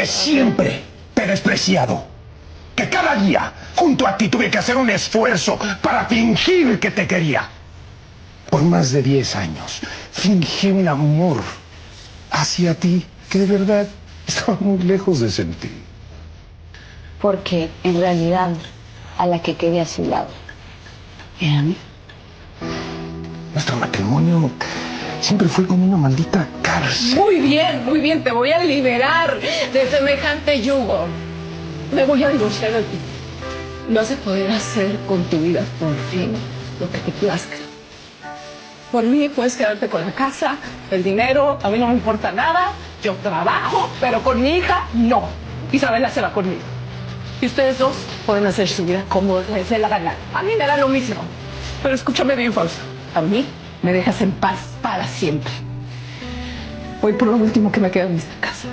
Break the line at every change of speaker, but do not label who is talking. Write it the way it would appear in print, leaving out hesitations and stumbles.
que siempre te he despreciado. Que cada día, junto a ti, tuve que hacer un esfuerzo para fingir que te quería. Por más de 10 años, fingí un amor hacia ti que de verdad estaba muy lejos de sentir.
Porque en realidad a la que quedé a su lado era a mí.
Nuestro matrimonio siempre fue como una maldita cárcel.
Muy bien, te voy a liberar de semejante yugo. Me voy a divorciar de ti. Vas a poder hacer con tu vida por fin lo que te plazca. Por mí puedes quedarte con la casa, el dinero, a mí no me importa nada, yo trabajo, pero con mi hija no. Isabela se va conmigo. Y ustedes dos pueden hacer su vida como les dé la gana. A mí me da lo mismo. Pero escúchame bien, Fausto. A mí me dejas en paz para siempre. Voy por lo último que me queda en esta casa.